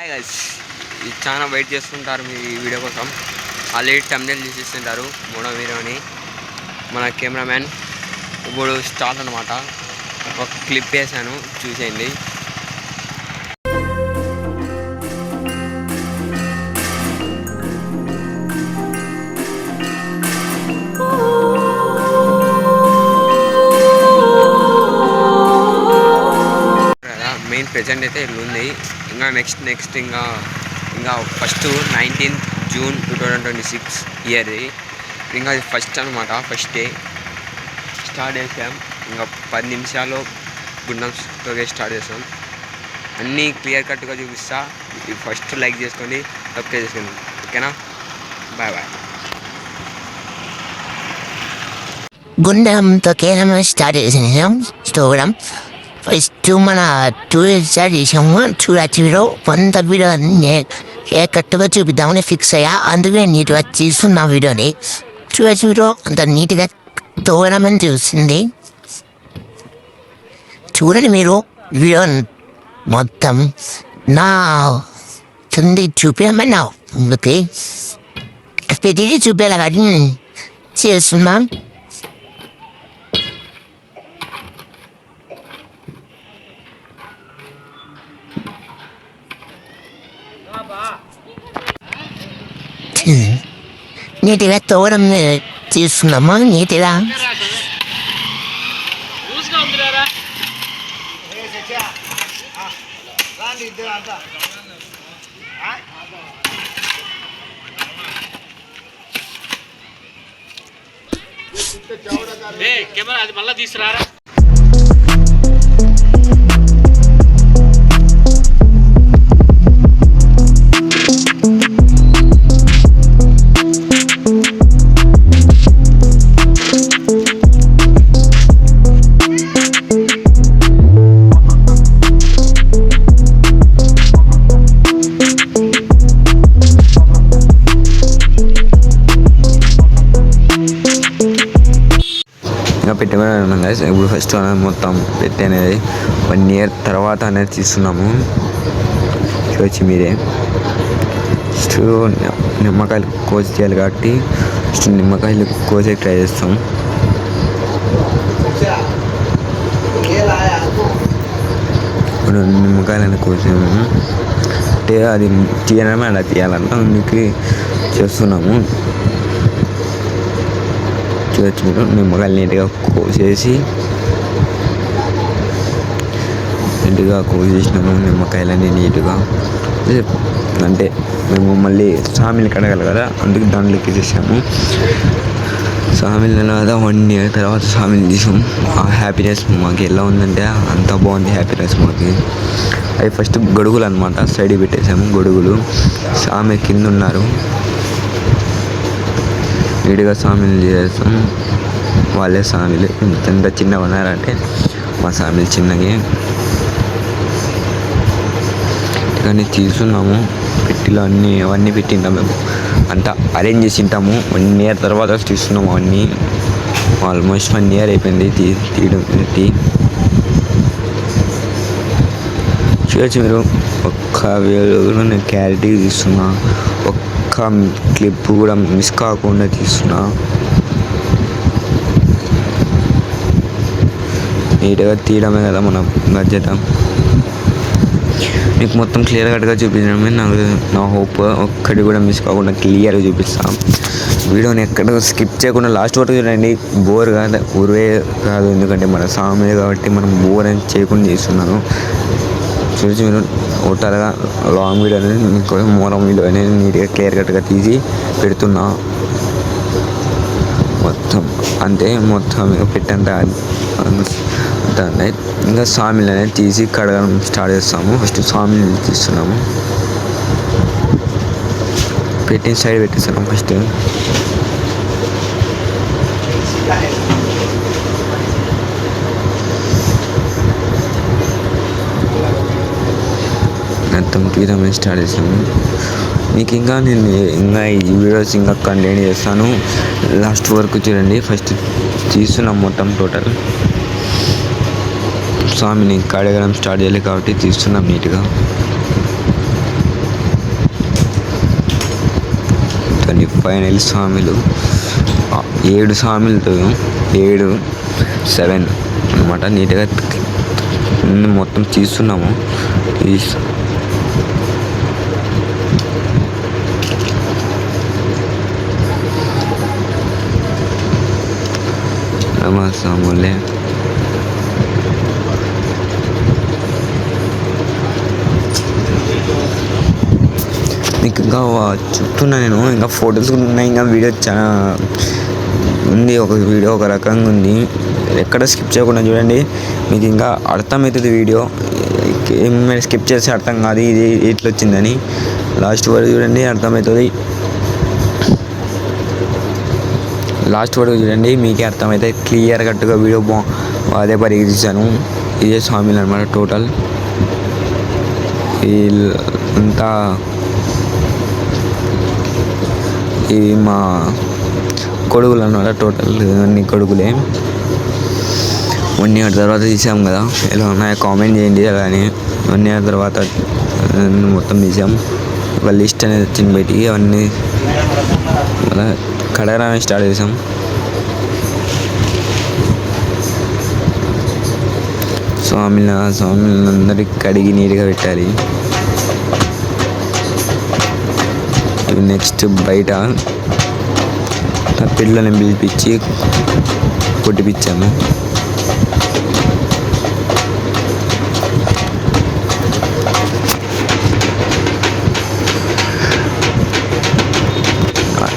చాలా వెయిట్ చేస్తుంటారు మీ వీడియో కోసం. ఆల్రెడీ thumbnail చూసిస్తుంటారు మూడో వీడియోని. మన కెమెరామ్యాన్ ఇప్పుడు స్టార్ట్ అనమాట. ఒక క్లిప్ వేసాను, చూసేయండి. మెయిన్ ప్రెజెంట్ అయితే ఇల్లు ఉంది. ఇంకా నెక్స్ట్ ఇంకా ఫస్ట్ 19th June 2026 ఇయర్ది. ఇంకా అది ఫస్ట్ అనమాట. ఫస్ట్ డే స్టార్ట్ చేసాం. ఇంకా 10 నిమిషాలు గుండం స్టార్ట్ చేసాం. అన్నీ క్లియర్ కట్గా చూపిస్తా. ఫస్ట్ లైక్ చేసుకోండి, సబ్స్క్రైబ్ చేసుకోండి. ఓకేనా? Bye bye. గుండంతో కేరళ స్టార్ట్ చేసాం. స్టోరం ఫస్ట్ మన 2 days స్టార్ట్ చేసాము. చూడొచ్చు కొంత వీడియో కరెక్ట్గా చూపిద్దామని ఫిక్స్ అయ్యా. అందుకే నీట్గా తీస్తున్న వీడియోని చూడొచ్చు. అంత నీట్గా తోడమని చూస్తుంది. చూడండి మీరు వీడియో మొత్తం నా చుంది చూపించమన్నా అందుకే ప్రతిదీ చూపేలా కానీ చేస్తున్నాం. నీటిగా తోవడం తీసుకున్నామా నీటిగా. కెమెరా అది మళ్ళా తీసుకురారా. పెట్టమని గైస్. ఇప్పుడు ఫస్ట్ అనేది మొత్తం పెట్టి అనేది 1 year తర్వాత అనేది తీస్తున్నాము. చూసి మీరే ఫస్ట్ నిమ్మకాయలు కోసి చేయాలి కాబట్టి ఫస్ట్ నిమ్మకాయలు కోసే ట్రై చేస్తాం. ఇప్పుడు నిమ్మకాయలను కోసాము అంటే అది తీయడమే అలా తీయాలంట, అందుకే చేస్తున్నాము. చూడొచ్చు మీరు నిమ్మకాయలు నీట్గా కోసేసినాము. నిమ్మకాయలన్నీ నీట్గా అంటే మేము మళ్ళీ సామిలు కడగాలి కదా, అందుకే దాంట్లోకి తీసాము. సామిల్ తర్వాత 1 year తర్వాత సామిలు తీసాం. ఆ హ్యాపీనెస్ మాకు ఎలా ఉందంటే అంత బాగుంది హ్యాపీనెస్ మాకు. అవి ఫస్ట్ గొడుగులు అనమాట, సైడ్కి పెట్టేసాము. గొడుగులు సామి కింద ఉన్నారు. నీట్గా సామిలు చేస్తాం. వాళ్ళే సామిలు ఎంత చిన్నగా ఉన్నారంటే మా సామిలు చిన్నగా కానీ తీసుకున్నాము. పెట్టిలో అవన్నీ పెట్టింటాం. మేము అంతా అరేంజ్ చేసి ఉంటాము. 1 year తర్వాత తీస్తున్నాము. అవన్నీ ఆల్మోస్ట్ 1 year అయిపోయింది తీయడం పెట్టి. చూడొచ్చు మీరు ఒక్క వీడియో నేను క్లారిటీ తీస్తున్నా. ఒక్క క్లిప్ కూడా మిస్ కాకుండా తీస్తున్నా. నీట్గా తీయడమే కదా మన బాధ్యత. మీకు మొత్తం క్లియర్ కట్గా చూపించడమే నా హోప్. ఒక్కటి కూడా మిస్ కాకుండా క్లియర్గా చూపిస్తాం. వీడియోని ఎక్కడ స్కిప్ చేయకుండా లాస్ట్ వరకు చూడండి. బోర్ కాదు, ఊరే కాదు, ఎందుకంటే మన సామే కాబట్టి మనం బోర్ అని చేయకుండా చేస్తున్నాను. చూసి మీరు ఓటర్గా లాంగ్ వీడియో అనేది మీకు మోరం వీడియో అనేది నీట్గా క్లియర్ కట్గా తీసి పెడుతున్నా. మొత్తం అంతే, మొత్తం పెట్టంత ఇంకా సామిల్ అనేది తీసి కడగడం స్టార్ట్ చేస్తాము. ఫస్ట్ సామిల్ తీస్తున్నాము. పెట్టిన సైడ్ పెట్టేస్తున్నాము. ఫస్ట్ మొత్తం తీయడం స్టార్ట్ చేస్తాము. మీకు నేను ఈ వీడియోస్ ఇంకా కంటిన్యూ చేస్తాను. లాస్ట్ వరకు చూడండి. ఫస్ట్ తీస్తున్నాం మొత్తం టోటల్. స్వామిని కడగడం స్టార్ట్ చేయాలి కాబట్టి తీస్తున్నాం నీట్గా. ఫైనల్ స్వామిలు 7 స్వామిలతో 7 అనమాట. నీట్గా మొత్తం తీస్తున్నాము. స్వాములే మీకు ఇంకా చెప్తున్నా నేను, ఇంకా ఫొటోస్ ఉన్నాయి, ఇంకా వీడియో చాలా ఉంది. ఒక వీడియో ఒక రకంగా ఉంది, ఎక్కడ స్కిప్ చేయకుండా చూడండి, మీకు ఇంకా అర్థమవుతుంది వీడియో. ఏమైనా స్కిప్ చేస్తే అర్థం కాదు ఇది ఎట్లా వచ్చిందని. లాస్ట్ వరకు చూడండి, అర్థమవుతుంది. లాస్ట్ వరకు చూడండి, మీకే అర్థమవుతుంది క్లియర్ కట్టుగా వీడియో అదే పరిగెత్తించాను. ఇదే స్వామిలు అనమాట. టోటల్ అంతా ఇవి మా కొడుకులు అన్నమాట. టోటల్ అన్ని కొడుకులే. 1 ఇయర్ తర్వాత తీసాం కదా, ఎలా ఉన్నాయో కామెంట్ చేయండి. అలానే 1 ఇయర్ తర్వాత మొత్తం తీసాం. ఒక లిస్ట్ అనేది వచ్చింది బయటికి, అవన్నీ మళ్ళీ కడగడానికి స్టార్ట్ చేసాం. స్వామిలందరికీ కడిగి నీట్గా పెట్టాలి. నెక్స్ట్ బయట పిల్లల్ని పిలిపించి కొట్టిపించాము.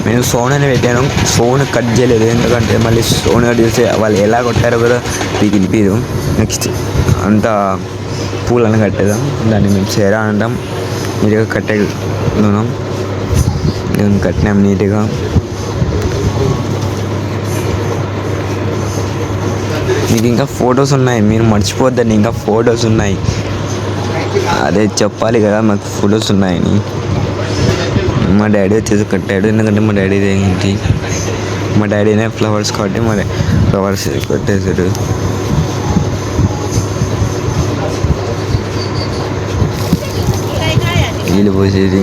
నేను సోన్ అని పెట్టాను, సోన్ కట్ చేయలేదు. ఎందుకంటే మళ్ళీ సోన్ కట్ చేస్తే వాళ్ళు ఎలా కొట్టారో కూడా మీకు వినిపించదు. నెక్స్ట్ అంతా పూలను కట్టేదాం, దాన్ని మేము సేరా అంటాం. నీట్గా కట్టేస్తున్నాం, మేము కట్టినాం నీట్గా. మీకు ఇంకా ఫొటోస్ ఉన్నాయి, మీరు మర్చిపోద్దండి, ఇంకా ఫొటోస్ ఉన్నాయి. అదే చెప్పాలి కదా మాకు ఫొటోస్ ఉన్నాయని. మా డాడీ వచ్చేసి కట్టాడు, ఎందుకంటే మా డాడీ ఏంటి, మా డాడీనే ఫ్లవర్స్ కాబట్టి మా ఫ్లవర్స్ కొట్టేశాడు. నీళ్ళు పోసేది.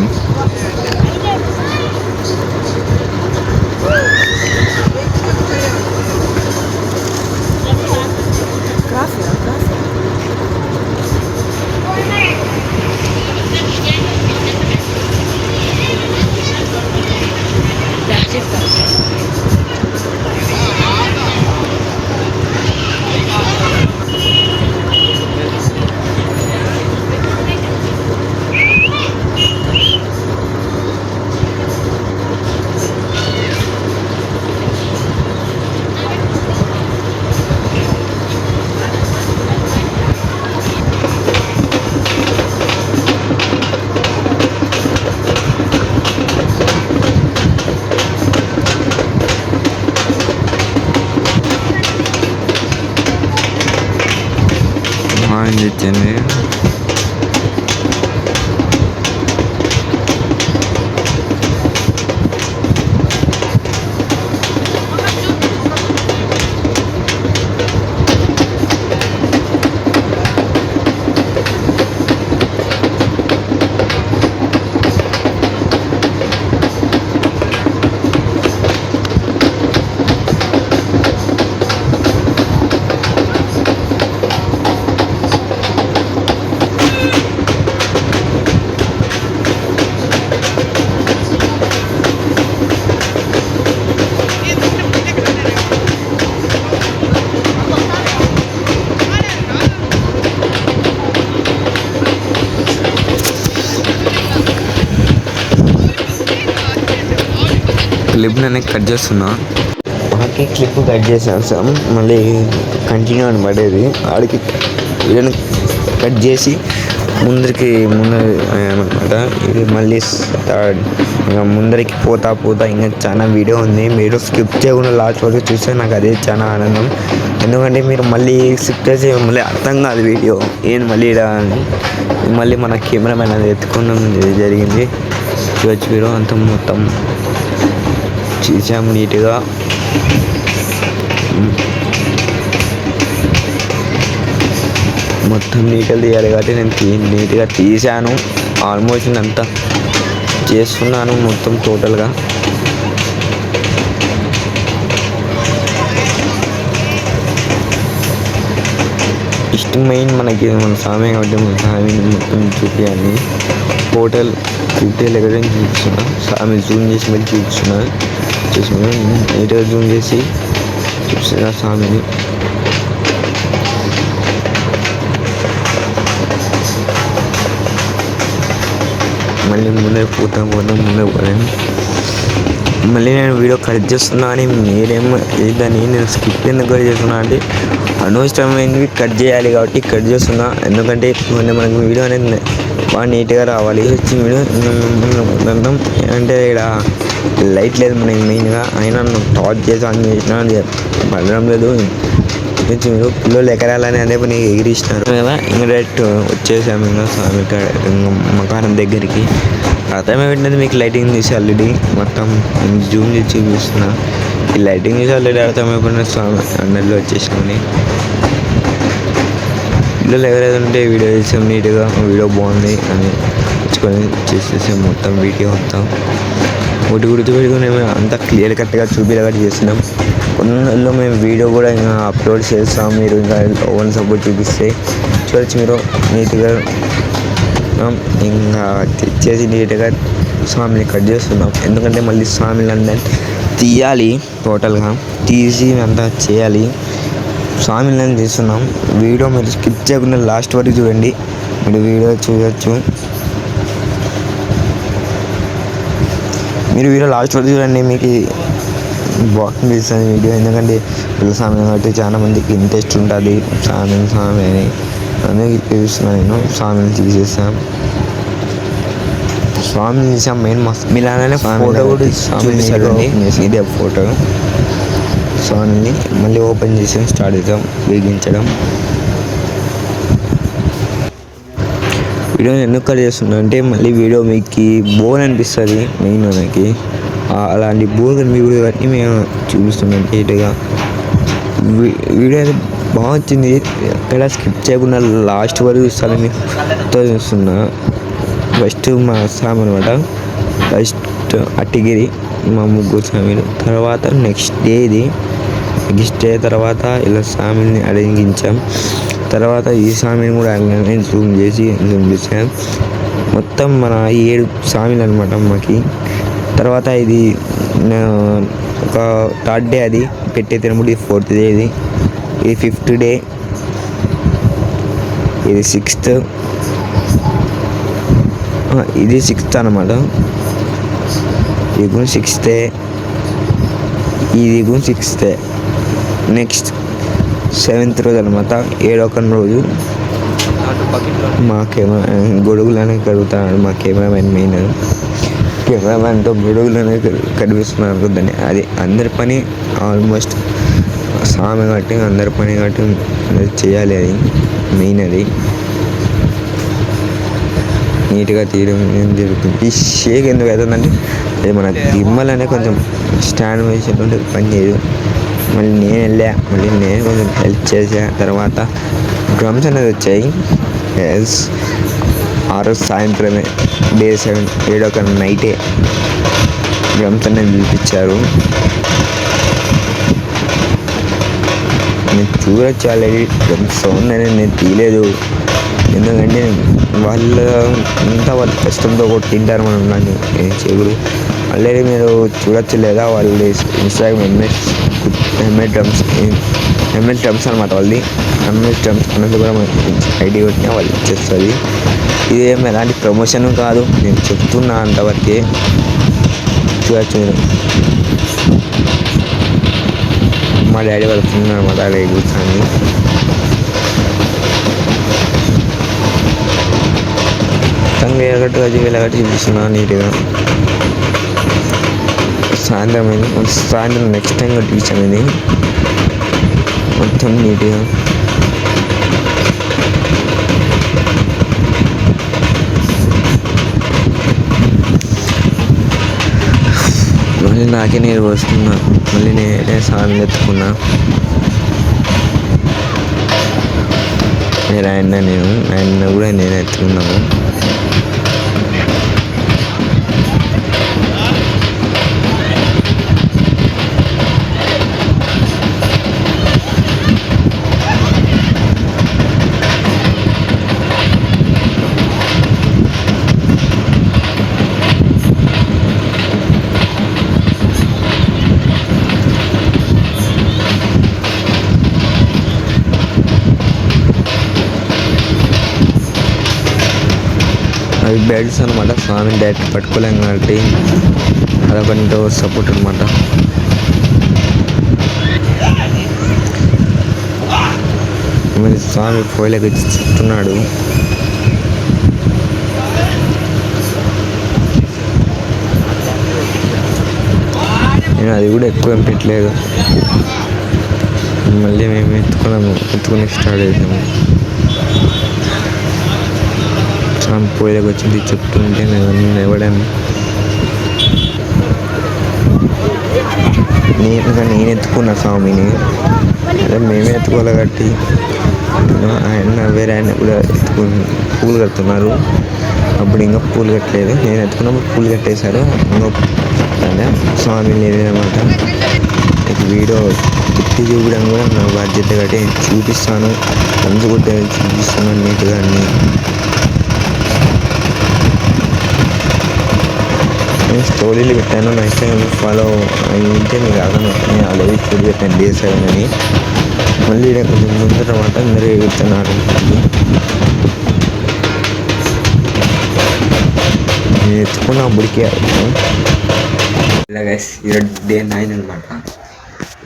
తెచ్చండి. క్లిప్ నేను కట్ చేస్తున్నా. ఆడికి క్లిప్ కట్ చేసేస్తాం, మళ్ళీ కంటిన్యూ అని పడేది. ఆడికి వీళ్ళని కట్ చేసి ముందరికి అనమాట. ఇది మళ్ళీ ఇంకా ముందరికి పోతా ఇంకా చాలా వీడియో ఉంది. మీరు స్కిప్ చేయకుండా లాస్ట్ వరకు చూస్తే నాకు అదే చాలా ఆనందం. ఎందుకంటే మీరు మళ్ళీ స్కిప్ చేసి మళ్ళీ అర్థం కాదు వీడియో ఏం మళ్ళీ మళ్ళీ మన కెమెరామెన్ అది ఎత్తుకోవడం జరిగింది. చూడొచ్చు మీరు అంత మొత్తం చేసాము నీట్గా. మొత్తం నీట్గా తీయాలి కాబట్టి నేను నీట్గా తీసాను. ఆల్మోస్ట్ అంతా చేస్తున్నాను మొత్తం టోటల్గా. మెయిన్ మనకి మన స్వామి కాబట్టి మన స్వామిని మొత్తం చూపించాలి. హోటల్ ఎక్కడ చూపిస్తున్నా స్వామి జూమ్ చేసి మరి చూపిస్తున్నా నీట్గా జూమ్ చేసి చూపిస్తున్నా స్వామిని. మళ్ళీ ముందే పోతాం ముందే పోలేను. మళ్ళీ నేను వీడియో కట్ చేస్తున్నా అని మీరేమో దాన్ని నేను స్కిప్ ఎందుకు కట్ చేస్తున్నా అంటే అనవసరమైనవి కట్ చేయాలి కాబట్టి కట్ చేస్తున్నా. ఎందుకంటే మనకు వీడియో అనేది బాగా నీట్గా రావాలి. వీడియో అంటే ఇక్కడ లైట్ లేదు మనకి మెయిన్గా, అయినా టార్చ్ చేసి ఆన్ చేసినా అది పడడం లేదు. మీరు పిల్లలు ఎకరాలని అదే పని ఎగిరిస్తున్నారు కదా. ఇంకా డైరెక్ట్ వచ్చేసాము ఇంకా స్వామి మకానం దగ్గరికి. అర్థమే పెట్టినది మీకు లైటింగ్ తీసి ఆల్రెడీ మొత్తం జూమ్ చేసి చూపిస్తున్నా. ఈ లైటింగ్ తీసి ఆల్రెడీ అర్థమైపోయిన స్వామి అందరిలో వచ్చేసామని. పిల్లలు ఎవరైతే ఉంటే వీడియో చేసాం నీట్గా, వీడియో బాగుంది అని తెచ్చుకొని చేసేసాం మొత్తం వీడియో మొత్తం. ఒకటి గుర్తుపెట్టుకుని మేము అంతా క్లియర్ కట్గా చూపించగట్టు చేస్తున్నాం. కొన్నిలో మేము వీడియో కూడా ఇంకా అప్లోడ్ చేస్తాం. మీరు ఇంకా ఓన్ సపోర్ట్ చూపిస్తే చూడొచ్చు. మీరు నీట్గా ఇంకా తెచ్చేసి నీట్గా స్వామిని కట్ చేస్తున్నాం. ఎందుకంటే మళ్ళీ స్వామిని తీయాలి, టోటల్గా తీసి అంతా చేయాలి. స్వామిని తీస్తున్నాం. వీడియో మీరు స్కిప్ చేయకుండా లాస్ట్ వరకు చూడండి. మీరు వీడియో చూడవచ్చు. మీరు వీడియో లాస్ట్ వరకు చూడండి, మీకు బాగుంది తీస్తుంది వీడియో. ఎందుకంటే పిల్ల స్వామి కాబట్టి చాలా మందికి ఇంట్రెస్ట్ ఉంటుంది. స్వామి అని అందుకే చూస్తున్నాను నేను. స్వామిని తీసేస్తాం, స్వామిని తీసాం. మెయిన్ మస్తు మీలానే ఫోటో కూడా చూపిస్తాడండి. ఇదే ఫోటో స్వామిని మళ్ళీ ఓపెన్ చేసి స్టార్ట్ చేద్దాం వేగించడం. వీడియోని ఎందుకు కట్ చేస్తున్నా అంటే మళ్ళీ వీడియో మీకు బోర్ అనిపిస్తుంది. మెయిన్ మనకి అలాంటి బోర్ వీడియో బట్టి మేము చూపిస్తున్నాం నీట్గా. వీడియో అయితే బాగా వచ్చింది. ఎక్కడ స్కిప్ చేయకుండా లాస్ట్ వరకు చూస్తాను మీకు చూస్తున్నా. ఫస్ట్ మా స్వామి అనమాట, ఫస్ట్ అట్టిగిరి మా ముగ్గురు స్వామిలు. తర్వాత నెక్స్ట్ డే తర్వాత ఇలా స్వామిని అడిగించాం. తర్వాత ఈ స్వామిని కూడా జూమ్ చేసాం. మొత్తం మన 7 స్వామిలు అనమాట మాకి. తర్వాత ఇది ఒక 3rd డే అది పెట్టే తినప్పుడు, ఇది 4th డే, ఇది 5th డే, ఇది 6th, ఇది 6th అనమాట. ఇది కూడా 6th, ఇది కూడా 6th. నెక్స్ట్ 7th రోజు అనమాట, 7వ రోజు మా గొడుగులనే కడుగుతాడు మా కెమెరామెన్. మెయిన్ కెమెరామెన్తో గొడుగులనే కనిపిస్తున్నారు అనుకుందండి. అది అందరి పని ఆల్మోస్ట్ స్వామి కాబట్టి అందరి పని కాబట్టి చేయాలి. అది మెయిన్. అది నీట్గా తీయడం జరుగుతుంది. ఈ షేక్ ఎందుకు అవుతుందంటే అది మన దిమ్మలనే కొంచెం స్టాండ్ వేసేటువంటి పని చేయదు. మళ్ళీ నేను కొంచెం హెల్ప్ చేసా. తర్వాత డ్రమ్స్ అనేది వచ్చాయి. ఆ రోజు సాయంత్రమే డే 7 నైటే డ్రమ్స్ అనేది పిలిపించారు. నేను చూడొచ్చు ఆల్రెడీ డ్రమ్స్ సౌండ్ అనేది నేను తీయలేదు. ఎందుకంటే వాళ్ళ కష్టంతో కొట్టింటారు మనం దాన్ని చెవులు. ఆల్రెడీ మీరు చూడొచ్చు లేదా వాళ్ళు ఇన్స్టాగ్రామ్ ఎంఎస్ డ్రమ్స్ అనమాట. వాళ్ళది ఎంఎస్ డ్రమ్స్ అన్నది కూడా మనకి ఐడి కొట్టినా వాళ్ళు ఇచ్చేస్తుంది. ఇదేం ఎలాంటి ప్రమోషన్ కాదు, నేను చెప్తున్నా అంతవరకే. చూడొచ్చు మీరు. మా డాడీ వాళ్ళు అనమాట అలా కూర్చొని. మొత్తం వేలగట్టు చూపిస్తున్నాను నీట్గా. సాయంత్రం నెక్స్ట్ టైం కట్టించాను ఇది మొత్తం నీట్గా. మళ్ళీ నాకే నీరు పోసుకున్నా. మళ్ళీ నేనే స్నానం ఎత్తుకున్నా. ఆయన కూడా నేను ఎత్తుకున్నాము. అవి బెడ్స్ అనమాట. స్వామిని డైరెక్ట్ పట్టుకోలేం కాబట్టి అదొక సపోర్ట్ అనమాట. మరి స్వామి పోయలేక చెప్తున్నాడు. నేను అది కూడా ఎక్కువ ఏం పెట్టలేదు. మళ్ళీ మేము ఎత్తుకుని స్టార్ట్ చేసాము. స్వామి పోయలేక వచ్చింది చెప్తుంటే నేను ఇవ్వడాను. నేను ఎత్తుకున్న స్వామిని, అదే మేమే ఎత్తుకోవాలి కాబట్టి ఆయన వేరే ఆయన కూడా పూలు కడుతున్నారు. అప్పుడు ఇంకా పూలు కట్టలేదు, నేను ఎత్తుకున్నప్పుడు పూలు కట్టేశారు. ఇంకా స్వామి లేదనమాట. వీడియో తిప్పి చూపడం కూడా నా బాధ్యత కాబట్టి చూపిస్తాను. మంచి కూడా చూపిస్తున్నాను నీట్గా అన్ని. నేను స్టోరీలు పెట్టాను, నా ఇన్స్టాగ్రామ్ ఫాలో అయితే మీకు అర్థం. నేను ఆల్రెడీ స్టోరీ పెట్టాను Day 7 అని. మళ్ళీ కొంచెం ముందు తర్వాత అందరూ ఎగురుతున్నారు. నేను ఎత్తుకున్న అప్పటికే ఇలా గైస్ ఈరోజు Day 9 అనమాట.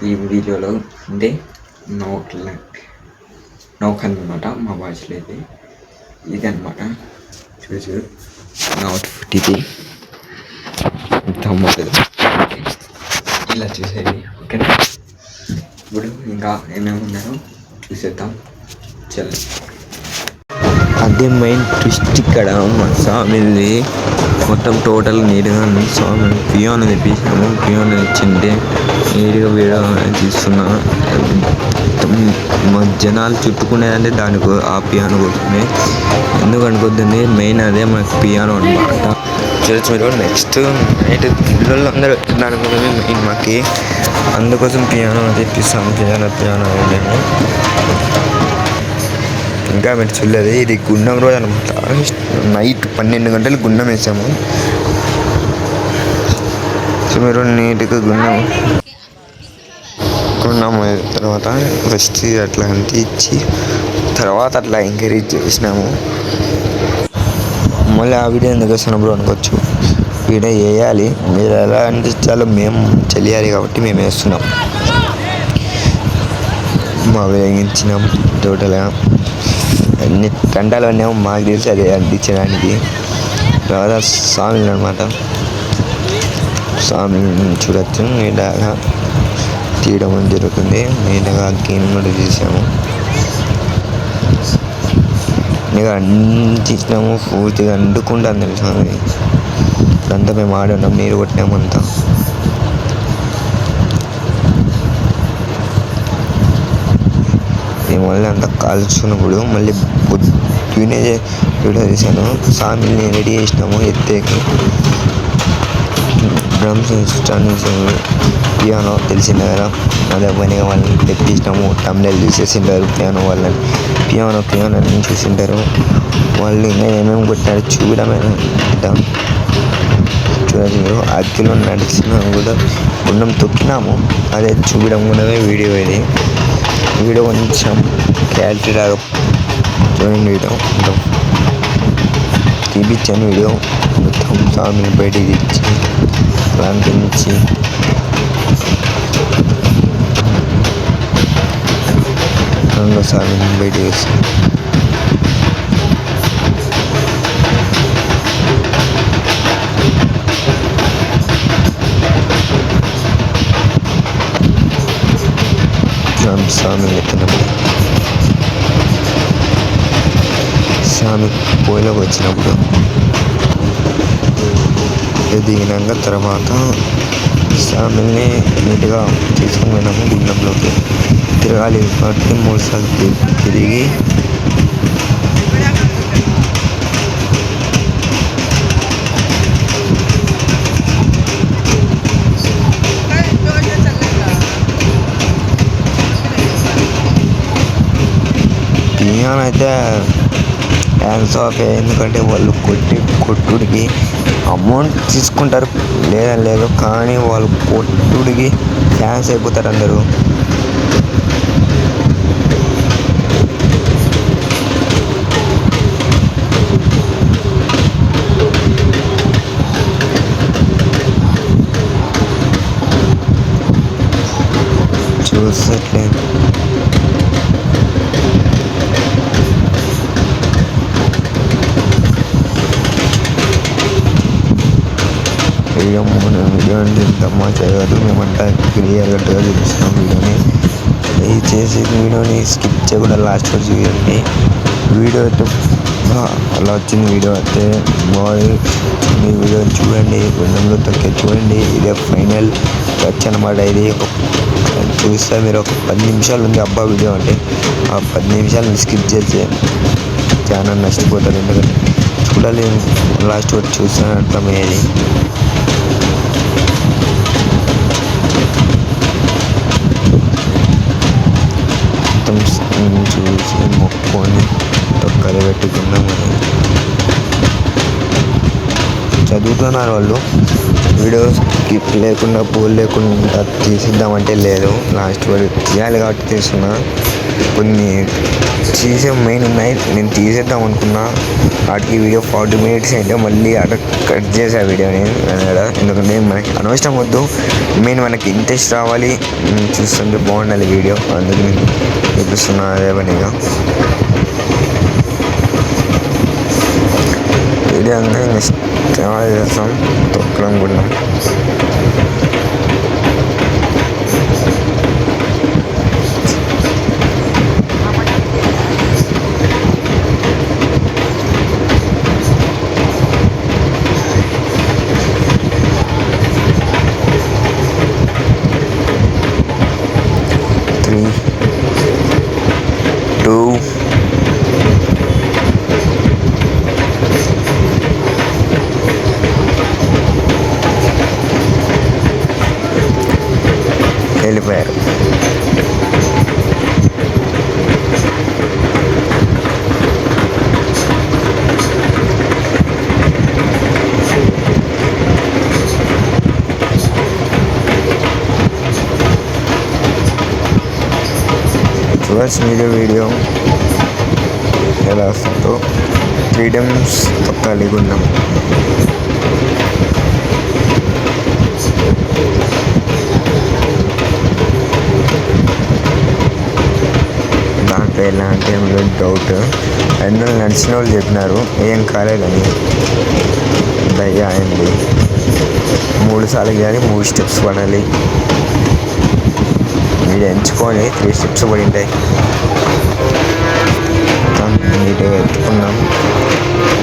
ఈ వీడియోలో అంటే నౌక్ అనమాట మా భాషలో అయితే. ఇది అనమాట చూడు నా అవుట్ఫిట్ ఇది. తమ్మలేదు ఇలా చూసేది. ఓకేనా, ఇప్పుడు ఇంకా ఏమేమి ఉన్నారో చూసేద్దాం. చల్, అదే మెయిన్ ట్విస్ట్ ఇక్కడ. మా స్వామిది మొత్తం టోటల్ నీట్గా స్వామి పియానో తెప్పించాము. పియానో తెచ్చింటే నీట్గా వీడియో తీస్తున్నా. మా జనాలు చుట్టుకునేదంటే దానికి ఆ పియానో కోసమే. ఎందుకు అనుకోద్దండి, మెయిన్ అదే మనకు పియానో అనమాట. చూడొచ్చు మీరు. నెక్స్ట్ నైట్ పిల్లలు అందరూ దానికోసమే మెయిన్ మాకి. అందుకోసం పియానో తెప్పిస్తాము. పియానో మేము ఇంకా మీరు చూడలేదు, ఇది గుండం రోజు అనమాట. నైట్ 12 గంటలకు గుండం వేసాము. సో మీరు నీట్గా గుండం తర్వాత ఫస్ట్ అట్లా అంటించి తర్వాత అట్లా ఎంకరేజ్ చేసినాము. మళ్ళీ ఆ వీడియో ఎందుకు వస్తున్నప్పుడు అనుకోవచ్చు, వీడియో వేయాలి, మీరు ఎలా అనిపించాలో మేము తెలియాలి కాబట్టి మేము వేస్తున్నాం. మా వేగించినాం టోటల్గా అన్ని కంటాలు అన్నాము. మాకు తెలిసి అది అంటించడానికి. తర్వాత స్వామిని అనమాట, స్వామిని చూడొచ్చు. నీట్గా తీయడం జరుగుతుంది. నీట్గా గేమ్ కూడా తీసాము. నీట్గా అంటించినాము. పూర్తిగా అంటుకుంటాను తెలుసు స్వామి. ఇదంతా మేము ఆడున్నాం, నీరు కొట్టినామంతా. మళ్ళీ అంతా కాల్చుకున్నప్పుడు మళ్ళీ పొద్దునే వీడియో తీసాను. స్వామిని రెడీ చేసినాము ఎత్తేకి. డ్రమ్స్ ఇన్స్టాల్స్ పియానో తెలిసిందే కదా, అదే పనిగా వాళ్ళని తెప్పించినాము. తమిళ చూసేసింటారు పియానో వాళ్ళని. పియానో అని చూసింటారు వాళ్ళు. ఇంకా ఏమేమి కొట్టారు చూడమే చూడలేదు. అగ్గిలో నడిచినా కూడా గుండం తొక్కినాము, అదే చూడడం కూడా వీడియో. ఇది వీడియో కొంచెం క్లారిటీ లాగా చూడండి. వీడియో మొత్తం తీపిచ్చాను. వీడియో మొత్తం స్వామిని బయటికి తెచ్చి ప్రాంతించి స్వామిని బయటికి వేసి స్వామి ఎత్తినప్పుడు స్వామి పోయిలోకి వచ్చినప్పుడు దిగినాక తర్వాత స్వామిని నీట్గా తీసుకుని పోయినాము గుండంలోకి. తిరగాలి కాబట్టి 3 సార్లు తిరిగి పియానో అయితే హ్యాండ్స్ ఆఫ్. ఎందుకంటే వాళ్ళు కొట్టుడికి అమౌంట్ తీసుకుంటారు లేదని లేదు, కానీ వాళ్ళు కొట్టుడికి ఫ్యాన్స్ అయిపోతారు అందరూ. వీడియో అంటే తమాషా కాదు, మేమంతా క్లియర్ కట్గా చూపిస్తున్నాం వీడియోని. దయచేసి వీడియోని స్కిప్ చేయకుండా లాస్ట్ వరకు చూడండి. వీడియో అయితే అలా వచ్చింది. వీడియో అయితే బాగుంది. మీ వీడియోని చూడండి, కొంచెంలో తొక్కే చూడండి. ఇదే ఫైనల్ టచ్ అనమాట. ఇది చూస్తే మీరు ఒక 10 నిమిషాలు ఉంది అబ్బా వీడియో అంటే. ఆ 10 నిమిషాలు స్కిప్ చేస్తే చాలా నష్టపోతారు. ఎందుకంటే చూడాలి, లాస్ట్ వరకు చూస్తే అర్థమయ్యేది. మొత్తం చూసి మొక్కుకొని తొక్కలు పెట్టుకున్నామని చదువుతున్నారు వాళ్ళు. వీడియో స్కిప్ లేకుండా పోల్ లేకుండా తీసిద్దామంటే లేదు, లాస్ట్ వరకు తీయాలి కాబట్టి తీస్తున్నా. కొన్ని తీసే మెయిన్ ఉన్నాయి, నేను తీసేద్దాం అనుకున్నా. వాటికి వీడియో 40 మినిట్స్ అంటే మళ్ళీ అక్కడ కట్ చేసా వీడియోని. ఎందుకంటే మనకి అనవసరం వద్దు, మెయిన్ మనకి ఇంట్రెస్ట్ రావాలి, చూస్తుంటే బాగుండాలి వీడియో. అందుకు నేను చూపిస్తున్నా అదే పనిగా వీడియో. అంటే నెక్స్ట్ చేస్తాం తొక్కడం కూడా. వెళ్ళిపోయారు. చూడాల్సిన వీడియో ఎలా వస్తుందో 3 times తొక్కాలి గుండం. దాంట్లో ఎలాంటి డౌట్. అందులో నడిచిన వాళ్ళు చెప్పినారు ఏం కాలేదని. దయ్యా అయింది. 3 సార్లు కానీ 3 స్టెప్స్ పడాలి. మీరు ఎంచుకొని 3 స్టెప్స్ పడి ఉంటాయి. నీట్గా ఎత్తుకున్నాం.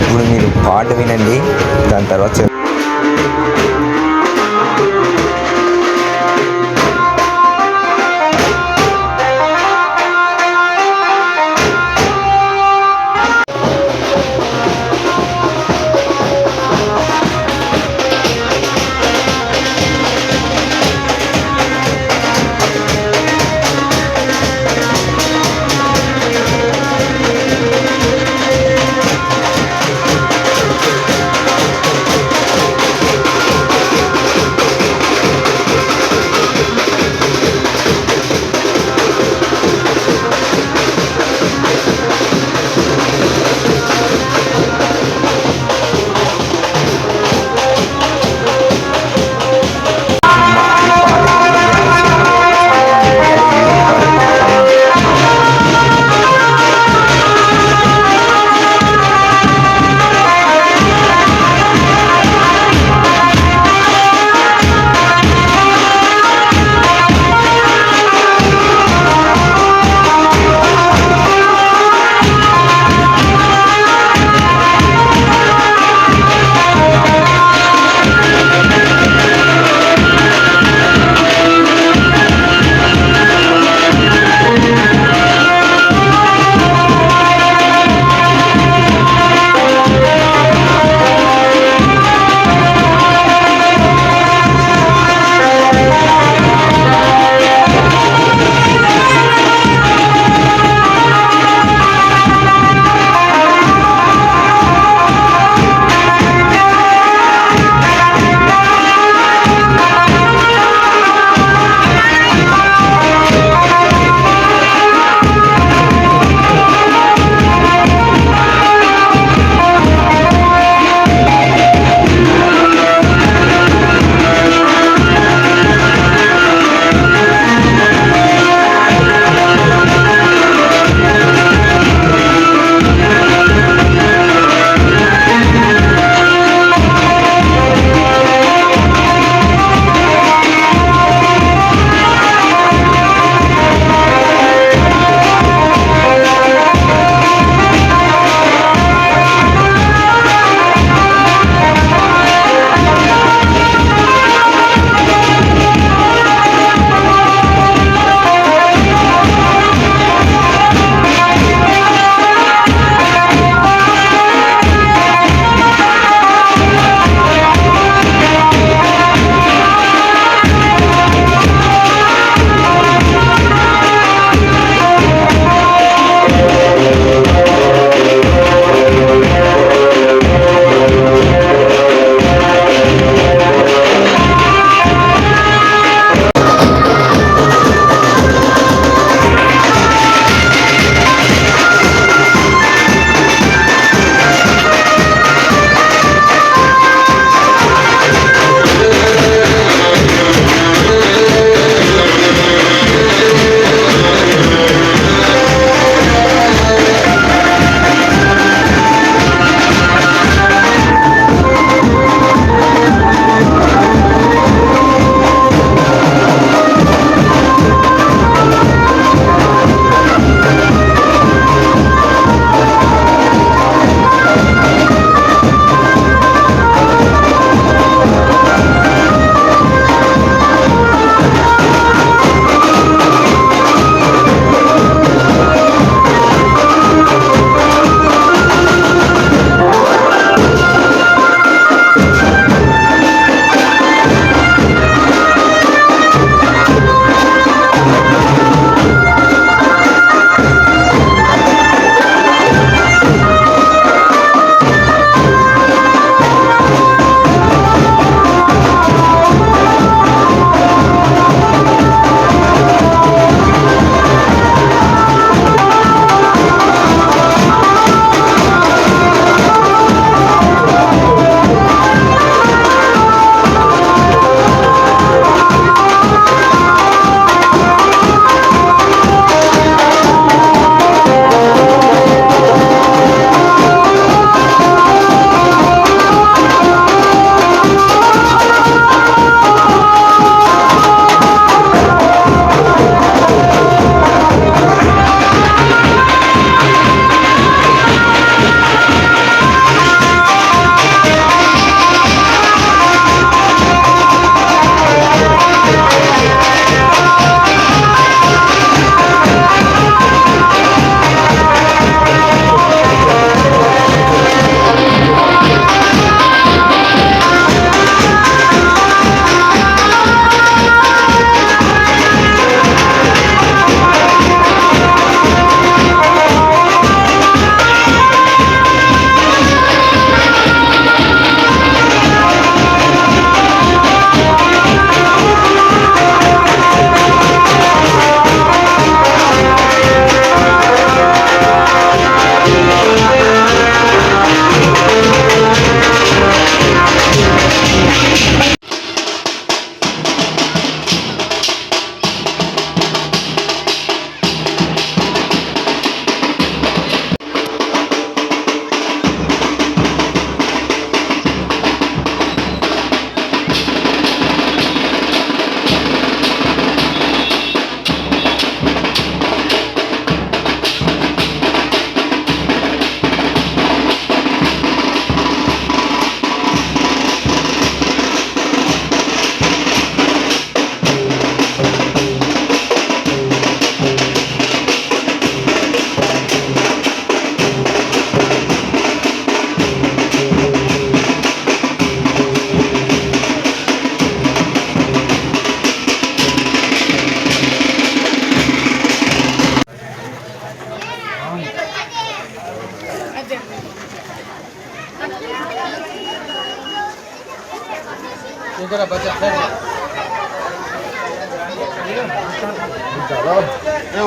ఇప్పుడు మీరు పాట వినండి, దాని తర్వాత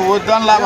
వద్దని లాభ